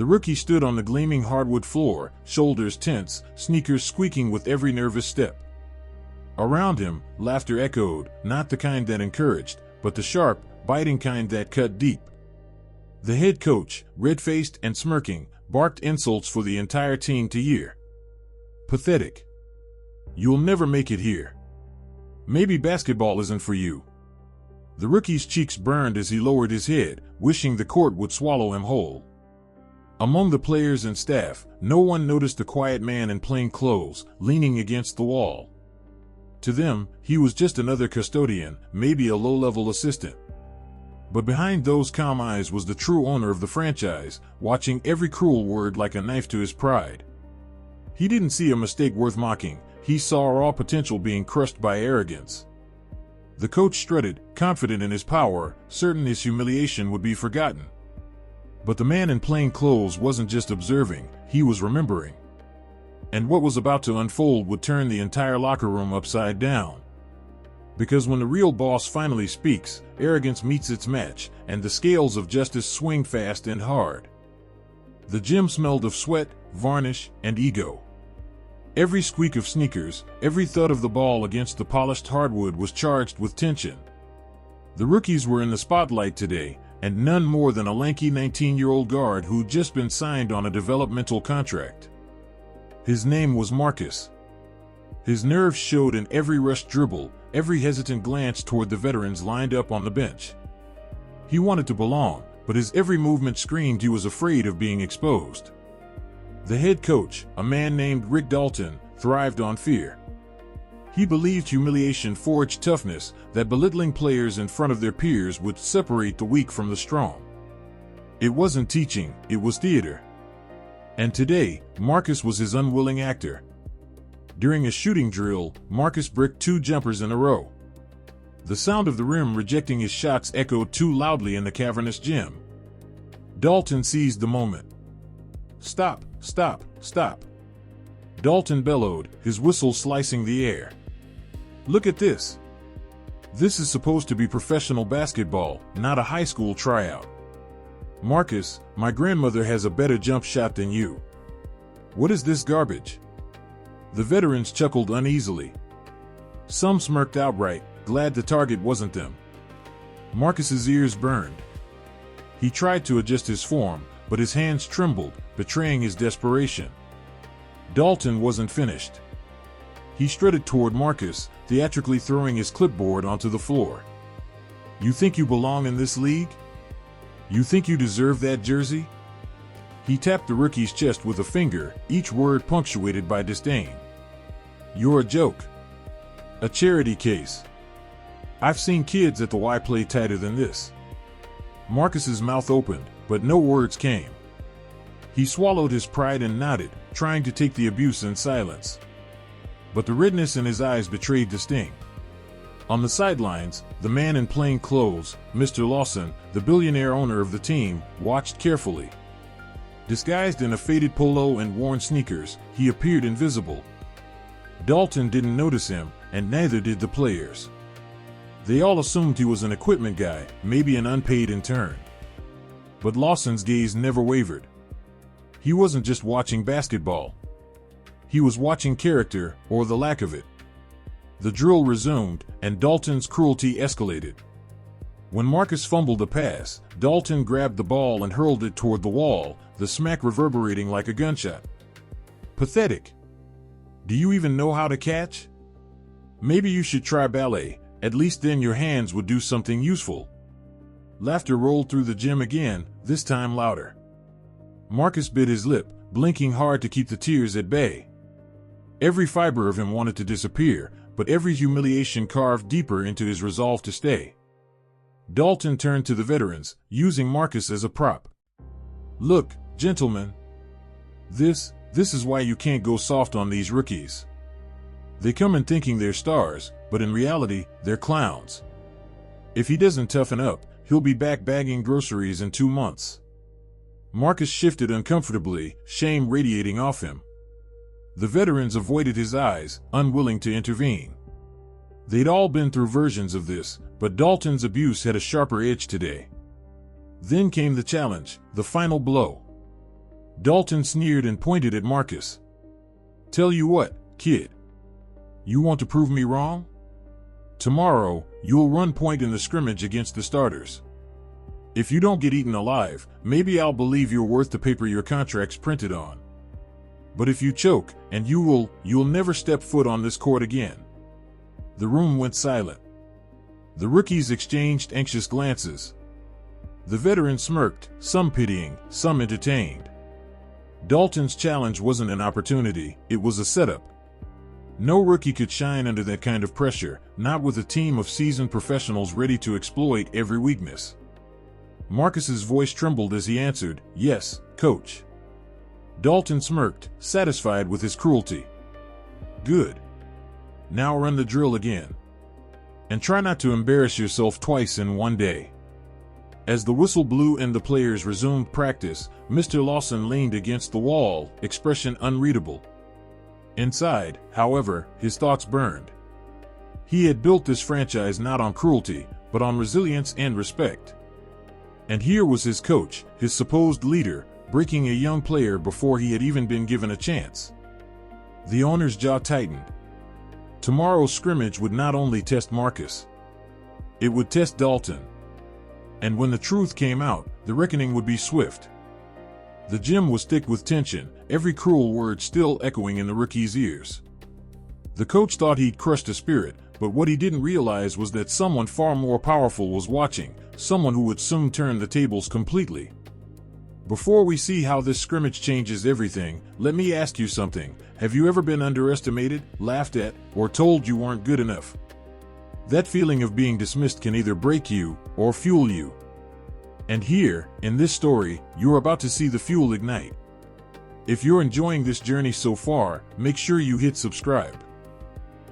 The rookie stood on the gleaming hardwood floor, shoulders tense, sneakers squeaking with every nervous step. Around him, laughter echoed, not the kind that encouraged, but the sharp, biting kind that cut deep. The head coach, red-faced and smirking, barked insults for the entire team to hear. Pathetic. You'll never make it here. Maybe basketball isn't for you. The rookie's cheeks burned as he lowered his head, wishing the court would swallow him whole. Among the players and staff, no one noticed the quiet man in plain clothes, leaning against the wall. To them, he was just another custodian, maybe a low-level assistant. But behind those calm eyes was the true owner of the franchise, watching every cruel word like a knife to his pride. He didn't see a mistake worth mocking, he saw raw potential being crushed by arrogance. The coach strutted, confident in his power, certain his humiliation would be forgotten. But the man in plain clothes wasn't just observing, he was remembering. And what was about to unfold would turn the entire locker room upside down. Because when the real boss finally speaks, arrogance meets its match, and the scales of justice swing fast and hard. The gym smelled of sweat, varnish, and ego. Every squeak of sneakers, every thud of the ball against the polished hardwood was charged with tension. The rookies were in the spotlight today, and none more than a lanky 19-year-old guard who'd just been signed on a developmental contract. His name was Marcus. His nerves showed in every rushed dribble, every hesitant glance toward the veterans lined up on the bench. He wanted to belong, but his every movement screamed he was afraid of being exposed. The head coach, a man named Rick Dalton, thrived on fear. He believed humiliation forged toughness, that belittling players in front of their peers would separate the weak from the strong. It wasn't teaching, it was theater. And today, Marcus was his unwilling actor. During a shooting drill, Marcus bricked 2 jumpers in a row. The sound of the rim rejecting his shots echoed too loudly in the cavernous gym. Dalton seized the moment. "Stop, stop, stop." Dalton bellowed, his whistle slicing the air. "Look at this. This is supposed to be professional basketball, not a high school tryout. Marcus, my grandmother has a better jump shot than you. What is this garbage?" The veterans chuckled uneasily. Some smirked outright, glad the target wasn't them. Marcus's ears burned. He tried to adjust his form, but his hands trembled, betraying his desperation. Dalton wasn't finished. He strutted toward Marcus, theatrically throwing his clipboard onto the floor. "You think you belong in this league? You think you deserve that jersey?" He tapped the rookie's chest with a finger, each word punctuated by disdain. "You're a joke. A charity case. I've seen kids at the Y play tighter than this." Marcus's mouth opened, but no words came. He swallowed his pride and nodded, trying to take the abuse in silence. But the redness in his eyes betrayed the sting. On the sidelines, the man in plain clothes, Mr. Lawson, the billionaire owner of the team, watched carefully. Disguised in a faded polo and worn sneakers, he appeared invisible. Dalton didn't notice him, and neither did the players. They all assumed he was an equipment guy, maybe an unpaid intern. But Lawson's gaze never wavered. He wasn't just watching basketball. He was watching character, or the lack of it. The drill resumed, and Dalton's cruelty escalated. When Marcus fumbled a pass, Dalton grabbed the ball and hurled it toward the wall, the smack reverberating like a gunshot. "Pathetic. Do you even know how to catch? Maybe you should try ballet, at least then your hands would do something useful." Laughter rolled through the gym again, this time louder. Marcus bit his lip, blinking hard to keep the tears at bay. Every fiber of him wanted to disappear, but every humiliation carved deeper into his resolve to stay. Dalton turned to the veterans, using Marcus as a prop. "Look, gentlemen. This is why you can't go soft on these rookies. They come in thinking they're stars, but in reality, they're clowns. If he doesn't toughen up, he'll be back bagging groceries in 2 months." Marcus shifted uncomfortably, shame radiating off him. The veterans avoided his eyes, unwilling to intervene. They'd all been through versions of this, but Dalton's abuse had a sharper edge today. Then came the challenge, the final blow. Dalton sneered and pointed at Marcus. "Tell you what, kid. You want to prove me wrong? Tomorrow, you'll run point in the scrimmage against the starters. If you don't get eaten alive, maybe I'll believe you're worth the paper your contract's printed on. But if you choke, and you'll never step foot on this court again." The room went silent. The rookies exchanged anxious glances. The veterans smirked, some pitying, some entertained. Dalton's challenge wasn't an opportunity, it was a setup. No rookie could shine under that kind of pressure, not with a team of seasoned professionals ready to exploit every weakness. Marcus's voice trembled as he answered, "Yes, coach." Dalton smirked, satisfied with his cruelty. "Good. Now run the drill again. And try not to embarrass yourself twice in one day." As the whistle blew and the players resumed practice, Mr. Lawson leaned against the wall, expression unreadable. Inside, however, his thoughts burned. He had built this franchise not on cruelty, but on resilience and respect. And here was his coach, his supposed leader, breaking a young player before he had even been given a chance. The owner's jaw tightened. Tomorrow's scrimmage would not only test Marcus. It would test Dalton. And when the truth came out, the reckoning would be swift. The gym was thick with tension, every cruel word still echoing in the rookies' ears. The coach thought he'd crushed a spirit, but what he didn't realize was that someone far more powerful was watching, someone who would soon turn the tables completely. Before we see how this scrimmage changes everything, let me ask you something. Have you ever been underestimated, laughed at, or told you weren't good enough? That feeling of being dismissed can either break you or fuel you. And here, in this story, you're about to see the fuel ignite. If you're enjoying this journey so far, make sure you hit subscribe.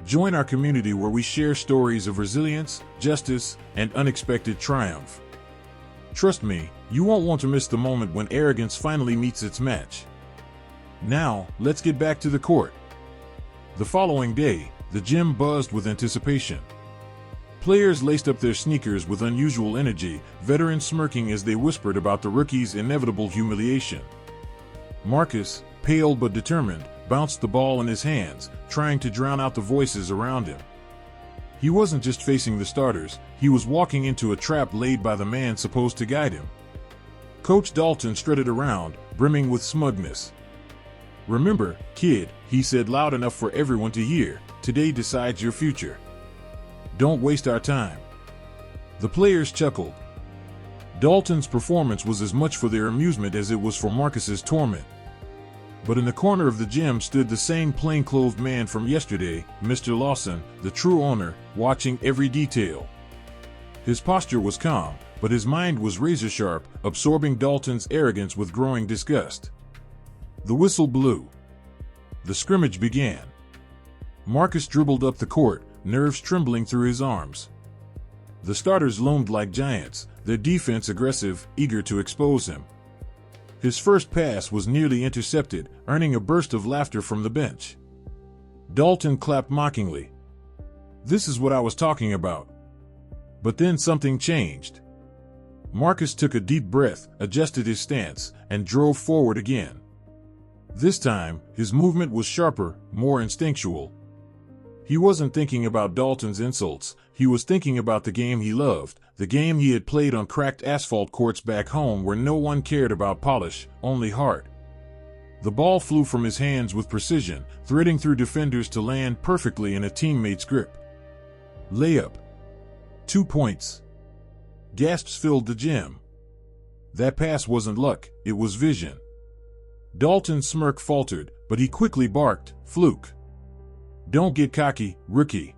Join our community where we share stories of resilience, justice, and unexpected triumph. Trust me, you won't want to miss the moment when arrogance finally meets its match. Now, let's get back to the court. The following day, the gym buzzed with anticipation. Players laced up their sneakers with unusual energy, veterans smirking as they whispered about the rookie's inevitable humiliation. Marcus, pale but determined, bounced the ball in his hands, trying to drown out the voices around him. He wasn't just facing the starters, he was walking into a trap laid by the man supposed to guide him. Coach Dalton strutted around, brimming with smugness. "Remember, kid," he said loud enough for everyone to hear, "today decides your future. Don't waste our time." The players chuckled. Dalton's performance was as much for their amusement as it was for Marcus's torment. But in the corner of the gym stood the same plain-clothed man from yesterday, Mr. Lawson, the true owner, watching every detail. His posture was calm, but his mind was razor-sharp, absorbing Dalton's arrogance with growing disgust. The whistle blew. The scrimmage began. Marcus dribbled up the court, nerves trembling through his arms. The starters loomed like giants, their defense aggressive, eager to expose him. His first pass was nearly intercepted, earning a burst of laughter from the bench. Dalton clapped mockingly. "This is what I was talking about." But then something changed. Marcus took a deep breath, adjusted his stance, and drove forward again. This time, his movement was sharper, more instinctual. He wasn't thinking about Dalton's insults, he was thinking about the game he loved, the game he had played on cracked asphalt courts back home where no one cared about polish, only heart. The ball flew from his hands with precision, threading through defenders to land perfectly in a teammate's grip. Layup. 2 points. Gasps filled the gym. That pass wasn't luck, it was vision. Dalton's smirk faltered, but he quickly barked, "Fluke. Don't get cocky, rookie."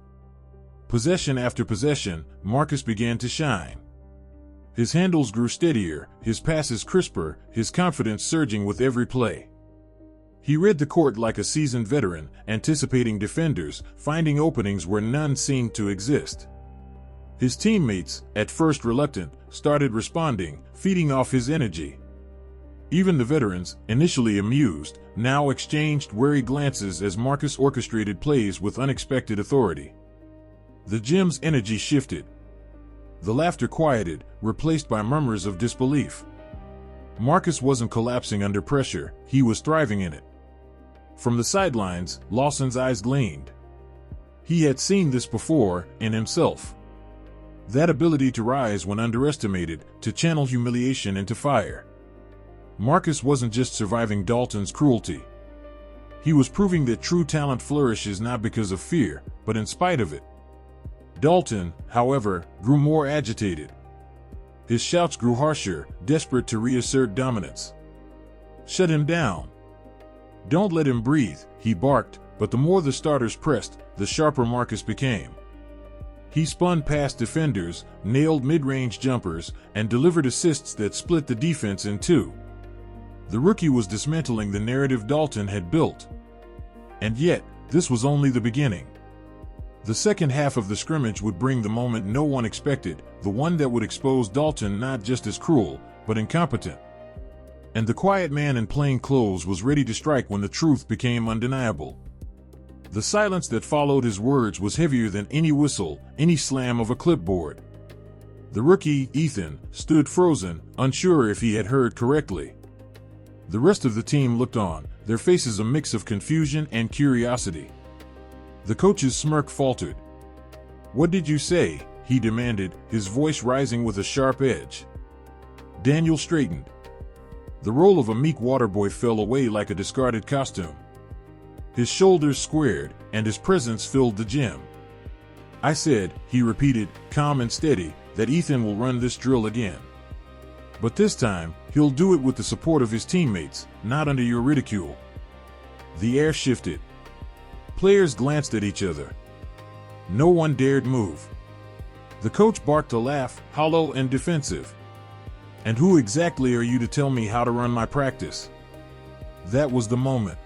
Possession after possession, Marcus began to shine. His handles grew steadier, his passes crisper, his confidence surging with every play. He read the court like a seasoned veteran, anticipating defenders, finding openings where none seemed to exist. His teammates, at first reluctant, started responding, feeding off his energy. Even the veterans, initially amused, now exchanged wary glances as Marcus orchestrated plays with unexpected authority. The gym's energy shifted. The laughter quieted, replaced by murmurs of disbelief. Marcus wasn't collapsing under pressure, he was thriving in it. From the sidelines, Lawson's eyes gleamed. He had seen this before, in himself. That ability to rise when underestimated, to channel humiliation into fire. Marcus wasn't just surviving Dalton's cruelty. He was proving that true talent flourishes not because of fear, but in spite of it. Dalton, however, grew more agitated. His shouts grew harsher, desperate to reassert dominance. "Shut him down. Don't let him breathe," he barked, but the more the starters pressed, the sharper Marcus became. He spun past defenders, nailed mid-range jumpers, and delivered assists that split the defense in two. The rookie was dismantling the narrative Dalton had built. And yet, this was only the beginning. The second half of the scrimmage would bring the moment no one expected, the one that would expose Dalton not just as cruel, but incompetent. And the quiet man in plain clothes was ready to strike when the truth became undeniable. The silence that followed his words was heavier than any whistle, any slam of a clipboard. The rookie, Ethan, stood frozen, unsure if he had heard correctly. The rest of the team looked on, their faces a mix of confusion and curiosity. The coach's smirk faltered. "What did you say?" he demanded, his voice rising with a sharp edge. Daniel straightened. The role of a meek waterboy fell away like a discarded costume. His shoulders squared, and his presence filled the gym. "I said," he repeated, calm and steady, "that Ethan will run this drill again. But this time, he'll do it with the support of his teammates, not under your ridicule." The air shifted. Players glanced at each other. No one dared move. The coach barked a laugh, hollow and defensive. "And who exactly are you to tell me how to run my practice?" That was the moment.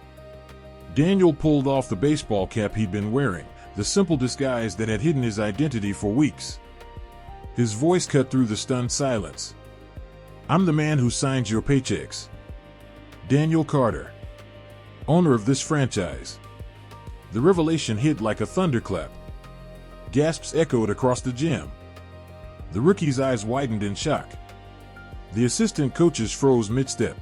Daniel pulled off the baseball cap he'd been wearing, the simple disguise that had hidden his identity for weeks. His voice cut through the stunned silence. "I'm the man who signs your paychecks. Daniel Carter, owner of this franchise." The revelation hit like a thunderclap. Gasps echoed across the gym. The rookie's eyes widened in shock. The assistant coaches froze mid-step.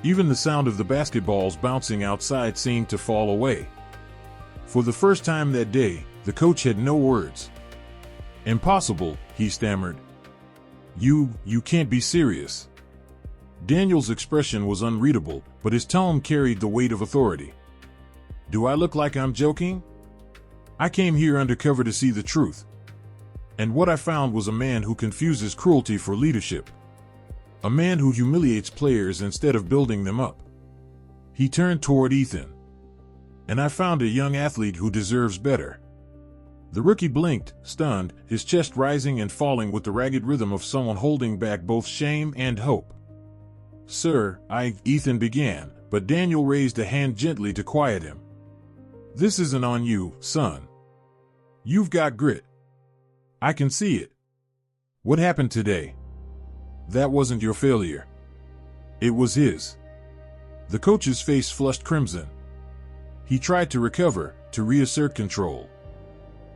Even the sound of the basketballs bouncing outside seemed to fall away. For the first time that day, the coach had no words. "Impossible," he stammered. You can't be serious." Daniel's expression was unreadable, but his tone carried the weight of authority. "Do I look like I'm joking? I came here undercover to see the truth. And what I found was a man who confuses cruelty for leadership. A man who humiliates players instead of building them up." He turned toward Ethan. "And I found a young athlete who deserves better." The rookie blinked, stunned, his chest rising and falling with the ragged rhythm of someone holding back both shame and hope. "Sir, Ethan began, but Daniel raised a hand gently to quiet him. "This isn't on you, son. You've got grit. I can see it. What happened today? That wasn't your failure. It was his." The coach's face flushed crimson. He tried to recover, to reassert control.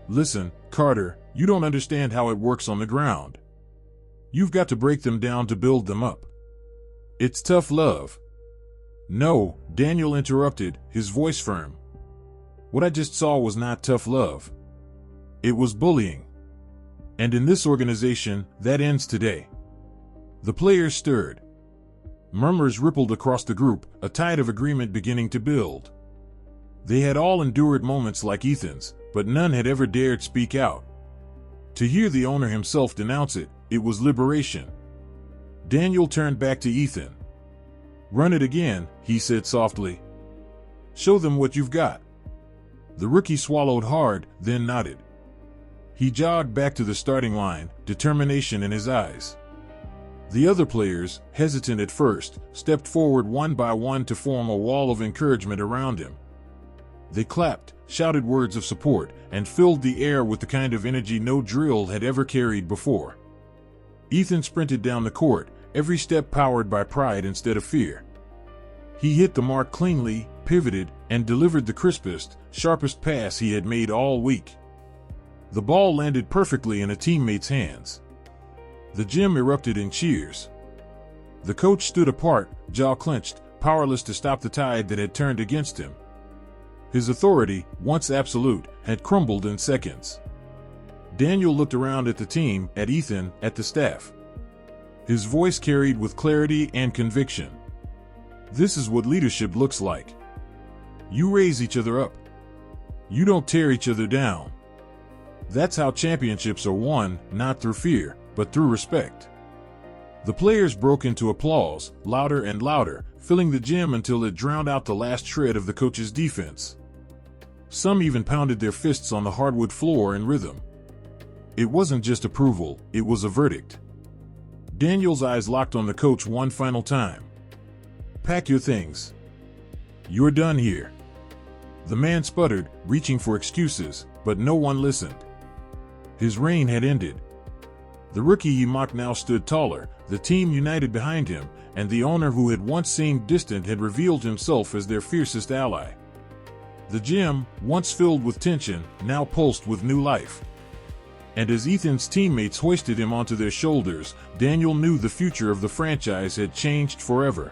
"Listen, Carter, you don't understand how it works on the ground. You've got to break them down to build them up. It's tough love." "No," Daniel interrupted, his voice firm. "What I just saw was not tough love. It was bullying. And in this organization, that ends today." The players stirred. Murmurs rippled across the group, a tide of agreement beginning to build. They had all endured moments like Ethan's, but none had ever dared speak out. To hear the owner himself denounce it, it was liberation. Daniel turned back to Ethan. "Run it again," he said softly. "Show them what you've got." The rookie swallowed hard, then nodded. He jogged back to the starting line, determination in his eyes. The other players, hesitant at first, stepped forward one by one to form a wall of encouragement around him. They clapped, shouted words of support, and filled the air with the kind of energy no drill had ever carried before. Ethan sprinted down the court, every step powered by pride instead of fear. He hit the mark cleanly, pivoted, and delivered the crispest, sharpest pass he had made all week. The ball landed perfectly in a teammate's hands. The gym erupted in cheers. The coach stood apart, jaw clenched, powerless to stop the tide that had turned against him. His authority, once absolute, had crumbled in seconds. Daniel looked around at the team, at Ethan, at the staff. His voice carried with clarity and conviction. This is what leadership looks like. You raise each other up. You don't tear each other down. That's how championships are won, not through fear, but through respect. The players broke into applause, louder and louder, filling the gym until it drowned out the last shred of the coach's defense. Some even pounded their fists on the hardwood floor in rhythm. It wasn't just approval, it was a verdict. Daniel's eyes locked on the coach one final time. Pack your things. You're done here. The man sputtered, reaching for excuses, but no one listened. His reign had ended. The rookie he mocked now stood taller, the team united behind him, and the owner who had once seemed distant had revealed himself as their fiercest ally. The gym, once filled with tension, now pulsed with new life. And as Ethan's teammates hoisted him onto their shoulders, Daniel knew the future of the franchise had changed forever.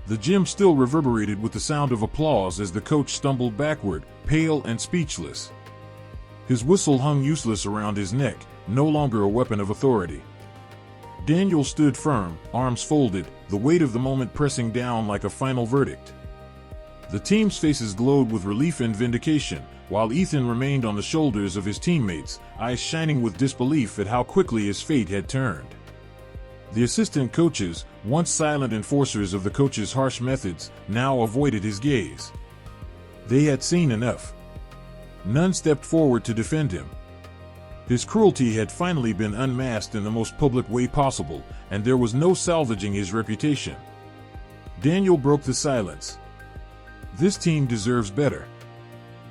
The gym still reverberated with the sound of applause as the coach stumbled backward, pale and speechless. His whistle hung useless around his neck, no longer a weapon of authority. Daniel stood firm, arms folded, the weight of the moment pressing down like a final verdict. The team's faces glowed with relief and vindication, while Ethan remained on the shoulders of his teammates, eyes shining with disbelief at how quickly his fate had turned. The assistant coaches, once silent enforcers of the coach's harsh methods, now avoided his gaze. They had seen enough. None stepped forward to defend him. His cruelty had finally been unmasked in the most public way possible, and there was no salvaging his reputation. Daniel broke the silence. This team deserves better.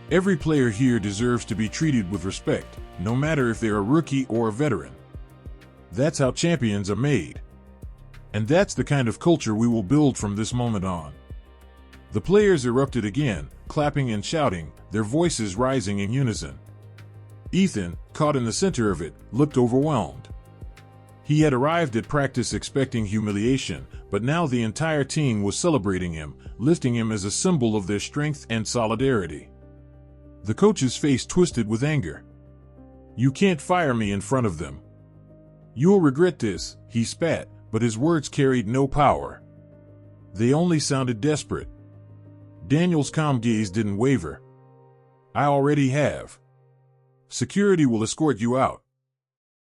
Every player here deserves to be treated with respect, no matter if they're a rookie or a veteran. That's how champions are made. And that's the kind of culture we will build from this moment on. The players erupted again, clapping and shouting, their voices rising in unison. Ethan, caught in the center of it, looked overwhelmed. He had arrived at practice expecting humiliation, but now the entire team was celebrating him, lifting him as a symbol of their strength and solidarity. The coach's face twisted with anger. You can't fire me in front of them. You'll regret this, he spat, but his words carried no power. They only sounded desperate. Daniel's calm gaze didn't waver. I already have. Security will escort you out.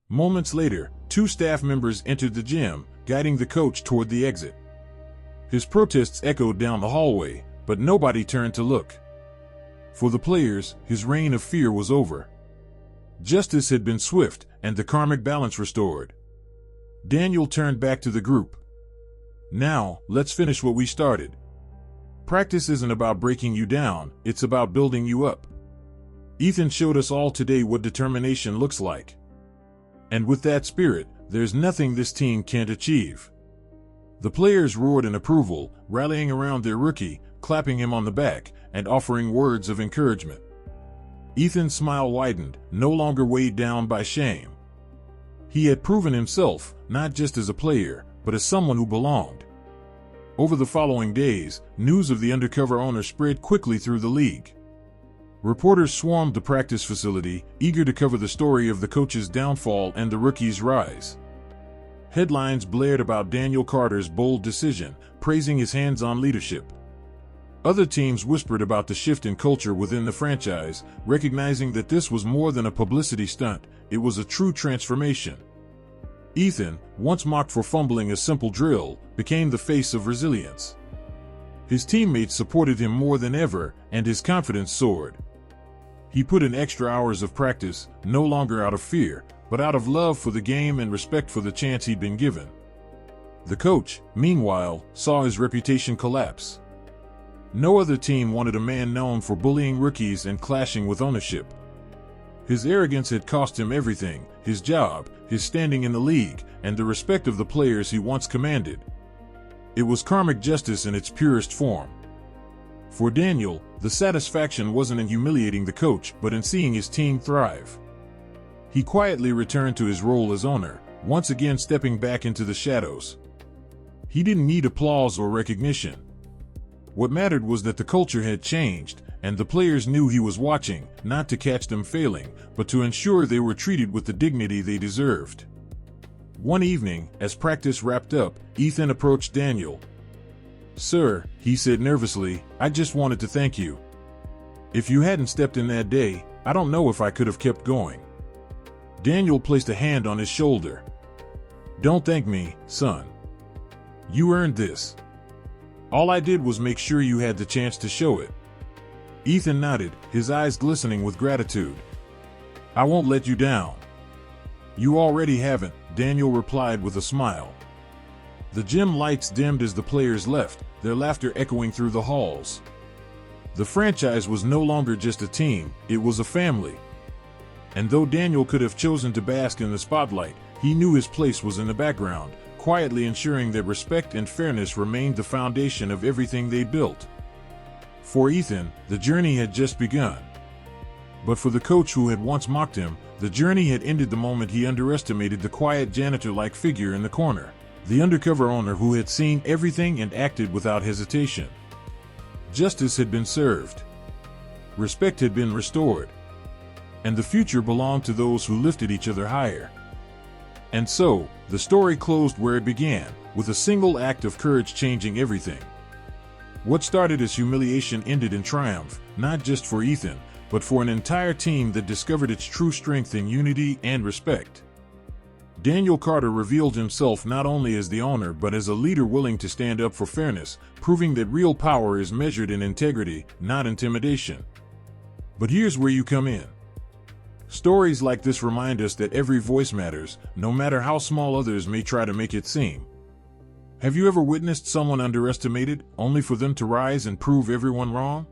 Moments later, 2 staff members entered the gym, guiding the coach toward the exit. His protests echoed down the hallway, but nobody turned to look. For the players, his reign of fear was over. Justice had been swift, and the karmic balance restored. Daniel turned back to the group. Now, let's finish what we started. Practice isn't about breaking you down, it's about building you up. Ethan showed us all today what determination looks like. And with that spirit, there's nothing this team can't achieve. The players roared in approval, rallying around their rookie, clapping him on the back, and offering words of encouragement. Ethan's smile widened, no longer weighed down by shame. He had proven himself, not just as a player, but as someone who belonged. Over the following days, news of the undercover owner spread quickly through the league. Reporters swarmed the practice facility, eager to cover the story of the coach's downfall and the rookie's rise. Headlines blared about Daniel Carter's bold decision, praising his hands-on leadership. Other teams whispered about the shift in culture within the franchise, recognizing that this was more than a publicity stunt, it was a true transformation. Ethan, once mocked for fumbling a simple drill, became the face of resilience. His teammates supported him more than ever, and his confidence soared. He put in extra hours of practice, no longer out of fear, but out of love for the game and respect for the chance he'd been given. The coach, meanwhile, saw his reputation collapse. No other team wanted a man known for bullying rookies and clashing with ownership. His arrogance had cost him everything, his job, his standing in the league, and the respect of the players he once commanded. It was karmic justice in its purest form. For Daniel, the satisfaction wasn't in humiliating the coach, but in seeing his team thrive. He quietly returned to his role as owner, once again stepping back into the shadows. He didn't need applause or recognition. What mattered was that the culture had changed, and the players knew he was watching, not to catch them failing, but to ensure they were treated with the dignity they deserved. One evening, as practice wrapped up, Ethan approached Daniel. "Sir," he said nervously, "I just wanted to thank you. If you hadn't stepped in that day, I don't know if I could have kept going." Daniel placed a hand on his shoulder. "Don't thank me, son. You earned this. All I did was make sure you had the chance to show it." Ethan nodded, his eyes glistening with gratitude. "I won't let you down." "You already haven't," Daniel replied with a smile. The gym lights dimmed as the players left, their laughter echoing through the halls. The franchise was no longer just a team, it was a family. And though Daniel could have chosen to bask in the spotlight, he knew his place was in the background, quietly ensuring that respect and fairness remained the foundation of everything they built. For Ethan, the journey had just begun. But for the coach who had once mocked him, the journey had ended the moment he underestimated the quiet janitor-like figure in the corner, the undercover owner who had seen everything and acted without hesitation. Justice had been served. Respect had been restored. And the future belonged to those who lifted each other higher. And so, the story closed where it began, with a single act of courage changing everything. What started as humiliation ended in triumph, not just for Ethan, but for an entire team that discovered its true strength in unity and respect. Daniel Carter revealed himself not only as the owner but as a leader willing to stand up for fairness, proving that real power is measured in integrity, not intimidation. But here's where you come in. Stories like this remind us that every voice matters, no matter how small others may try to make it seem. Have you ever witnessed someone underestimated, only for them to rise and prove everyone wrong?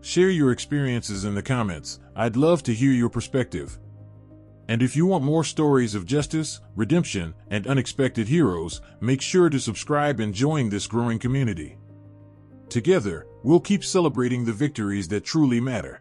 Share your experiences in the comments. I'd love to hear your perspective. And if you want more stories of justice, redemption, and unexpected heroes, make sure to subscribe and join this growing community. Together, we'll keep celebrating the victories that truly matter.